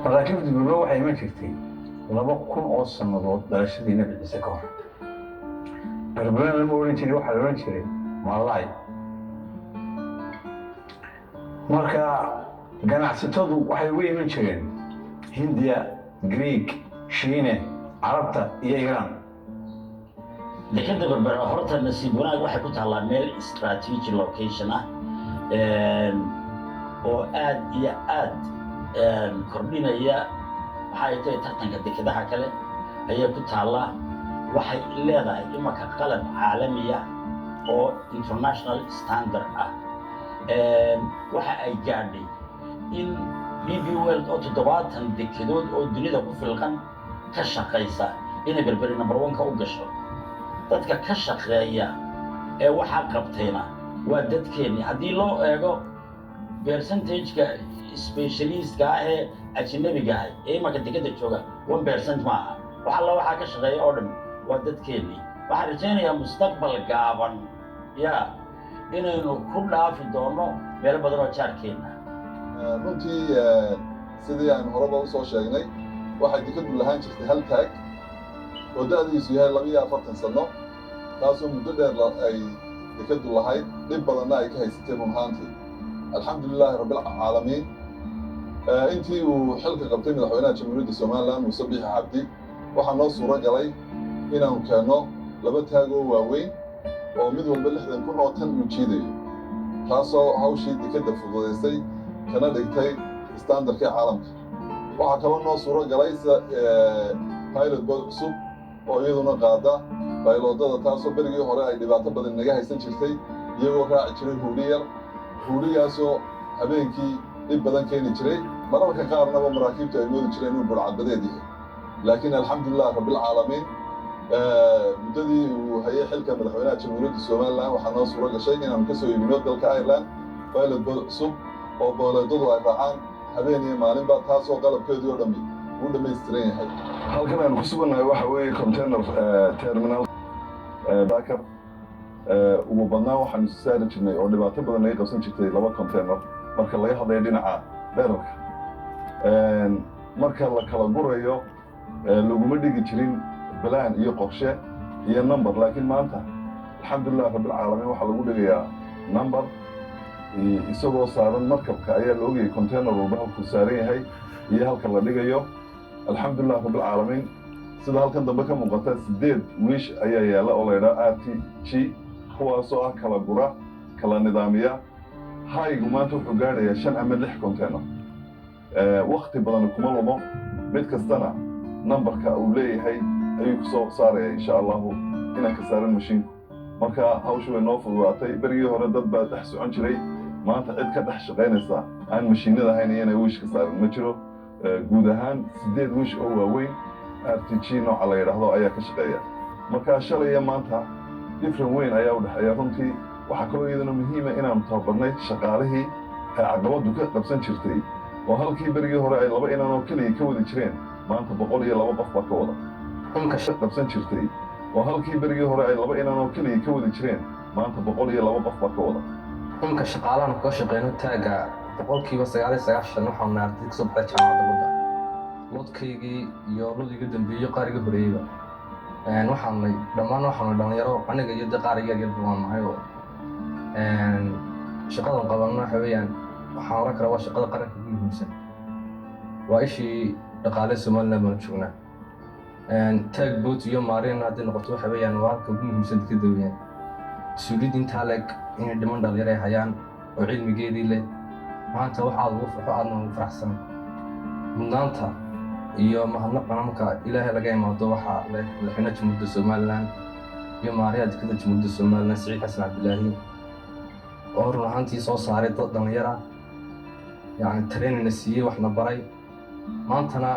maraakiibta berbera waxay iman jirtay 2,000 oo sannadood dhalashadii Nabi Ciise ka hor. Berbera lama odhan jiray, waxaa la odhan jiray Malay. marka ganacsatadu waxay uga iman jireen Hindiya, Greek, Shiine, Carabta iyo Iiraan. dekada berbera horta nasiib wanaag waxay ku taallaa meel strategic location ah oo aad iyo aad kordhinaya waxay tahay tartanka dekadaha kale ayay ku taallaa. waxay leedahay imanka qalab caalamiya oo international standard ah. waxa ay gaadhay in DP World oo 70 dekedood oo dunida ku filqan ka shaqaysa inay berberi number 1 ka u gasho. dadka ka shaqeeya ee waxa qabtayna waa dadkeeni. haddii loo eego percentage-ka specialist-ka ee ajnabiga ah ee imanka dekada jooga 1% maaha. waxa ka shaqeeya oo dhan waa dadkeeni. waxaan rajaynayaa mustaqbal gaaban inaynu ku dhaafi doono meelo badan oo jaarkeena. runtii sidii aan horeba u soo sheegnay waxay dekadu lahaan jirtay hal taag oo da'diisu yahay 42 sano, taasoo muddo dheer ay dekadu lahayd, dhib badanna ay ka haysatay run ahaantii. alxamdulilaahi rabbil caalamiin. intii uu xilka qabtay madaxweynaha jamhuuriyadda Somaliland Muuse Biixi Cabdi waxaa noo suuro galay inaanu keenno 2 taag oo waaweyn oo mid walba 60,000 oo tan uu jiidayo, taasoo hawshii dekada fududaysay kana dhigtay standardkii caalamka. waxaa kaloo noo suuro galay pilot boat cusub oo iyaduna qaada bayloodada, taasoo berigii hore ay dhibaato badan naga haysan jirtay iyagoo raaci jiray huudhiyar. huudhigaasoo habeenkii dhib badan keeni jiray, mararka qaarnaba maraakiibtu ay moodi jireen inuu burcadbadeed yahay. laakiin alxamdulilah rabbilcaalamiin muddadii uu hayay xilka madaxweynaha jamhuuriyadda Somaliland waxaa noo suuro gashay inaanu ka soo iibino dalka Ireland pilot boat cusub oo booleedadu ay raacaan habeen iyo maalinba, taasoo qalabkeedii oo dhammi uu dhammaystiran yahay. halkan aynu ku sugannahay waxa weeye container terminal Dakar. ugu badnaan waxaanu saari jirnay oo dhibaato badan naga qabsan jirtay 2 container marka laga hadlayo dhinaca dherarka. marka la kala gurayo laguma dhigi jirin balaan iyo qorshe iyo number, laakiin maanta alxamdulilah rabbil caalamiin waxaa lagu dhigayaa number isagoo saaran markabka ayaa la ogayay container walba halkuu saaran yahay iyo halka la dhigayo. alxamdulilah rabbil caalamiin. sida halkan dambe ka muuqata 8 wiish ayaa yaala oo la yidhaha RTG, kuwaasoo ah kala gura, kala nidaamiya. haygu maanta wuxuu gaadhayaa 5 ama 6 container. waqti badan kuma lumo, mid kastana numberka uu leeyahay ayuu ku soo saaraya insha allahu inaan ka saaran mashiinku. marka hawshu way noo fududaatay. berigii hore dad baa dhex socon jiray, maanta cid ka dhex shaqaynaysa aan mashiinada ahayn iyana wiish ka saaran ma jiro. guud ahaan 8 wiish oo waaweyn RTG nooca la yidhaahdo ayaa ka shaqeeya. marka shalay iyo maanta different weyn ayaa u dhexeeya runtii. waxaa kaloo iyadana muhiima inaanu tababarnay shaqaalihii caqabadu ka qabsan jirtay, oo halkii berigii hore ay 2 inan oo keliya ka wadi jireen maanta 102 qof baa ka wada. qabsan jirtay oo halkii berigii hore ay 2 inan oo keliya ka wadi jireen maanta 102 qof baa ka wada. imka shaqaalahan ka shaqeyno taaga 99% waxaan naartay kasoo baxay jaamacadda wadda. lodkaygii iyo lodiga dambeeyay qaariga horeeyba waxaan dhalinyaro aniga iyo qaariga yar baan nahay oo shaqadan qabanno waxa weeyaan waxaan oran karaa waa shaqada qaranka ugu muhiimsan. waa ishii dhaqaale Soomaaliland baan joognaa. taag boat iyo maareen haddii noqoto waxa weeyaan waa halka ugu muhiimsan dekada weeyaan. mas-uuliyadda intaa leeg inay dhiman dhalinyaro ay hayaan oo cilmigeedii leh, maanta waxaad ugu farxo aadna ugu faraxsan. mudnaanta iyo mahadnaqa marka ilaahay laga imaado waxaa leh madaxweynaha jamhuuriyadda Somaliland iyo maariyaha dekada jamhuuriyadda Somaliland Siciid Xasan Cabdilaahi oo run ahaantii soo saaray dad dhalinyaro training siiyey, waxna baray. maantana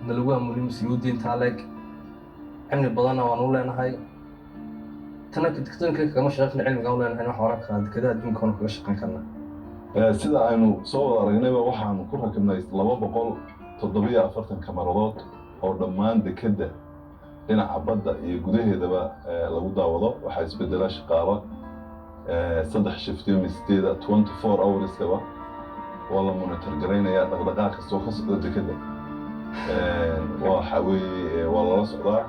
nalagu aamulin mas-uuliyadda intaa leeg, cilmi badanna waan u leenahay. tana dekadooyinka kama shaqeyn cilmigaan u leenahay waxaan oran karaa dekadaha adduunka waan kaga shaqeyn karnaa. sida aynu soo wada aragnayba waxaanu ku rakibnay 247 kamaradood oo dhammaan dekada dhinaca badda iyo gudaheedaba lagu daawado. waxaa isbedela shaqaalo 3 shiftiyo misteeda 24 hours-kaba oo la monitor garaynayaa dhaqdhaqaaq kastoo ka socda dekada. waxa weeye waa lala socdaa.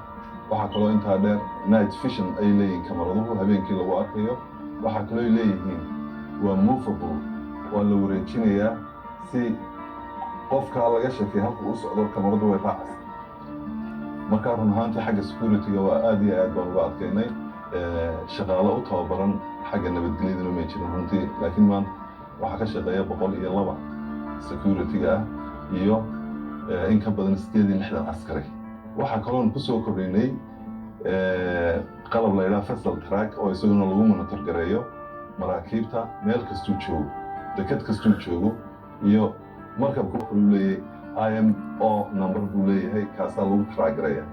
waxaa kaloo intaa dheer night vision ay leeyihiin kamaraduhu habeenkii lagu arkayo. waxaa kaloo ay leeyihiin waa movable, waa la wareejinayaa si qofka laga sheekay halka uu socdo kamaradu way raacaysa. marka run ahaantii xagga security-ga waa aad iyo aad baan uga adkaynay. shaqaale u tababaran xagga nabadgelyaduna may jirin runtii, laakiin maanta waxaa ka shaqeeya 102 security-ga ah iyo in ka badan 68 askari. waxaa kaloon ku soo kordhinay qalab la yidhaha vessel track oo isaguna lagu monitor gareeyo maraakiibta meel kastuu joogo, deked kastuu joogo, iyo markabku wuxuu leeyahay IMO number buu leeyahay, kaasaa lagu track gareeya.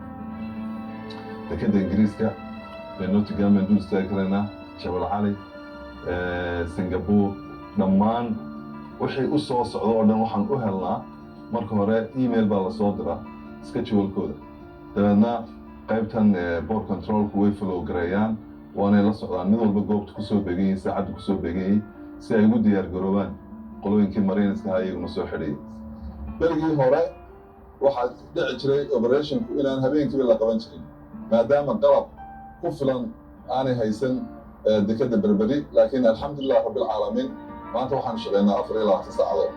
dekeda ingiriiska Nottingham baan dul istaagi karaynaa, Jabal Cali, Singapore, dhammaan wixii u soo socdo oo dhan waxaan u helnaa marka hore email baa lasoo diraa schedule-kooda, dabeedna qaybtan board controlku way follow gareeyaan, waanay la socdaan mid walba goobta kusoo beeganyay, saacadda kusoo beeganyay, si ay ugu diyaar garoobaan qolooyinkii marineska ahaa iyaguna soo xidhayay. berigii hore waxaa dhici jiray operationku inaan habeenkiiba la qaban jirin maadaama qalab ku filan aanay haysan dekeda berberi, laakiin alxamdulilah rabbilcaalamiin maanta waxaan shaqeynaa 24 saacadood.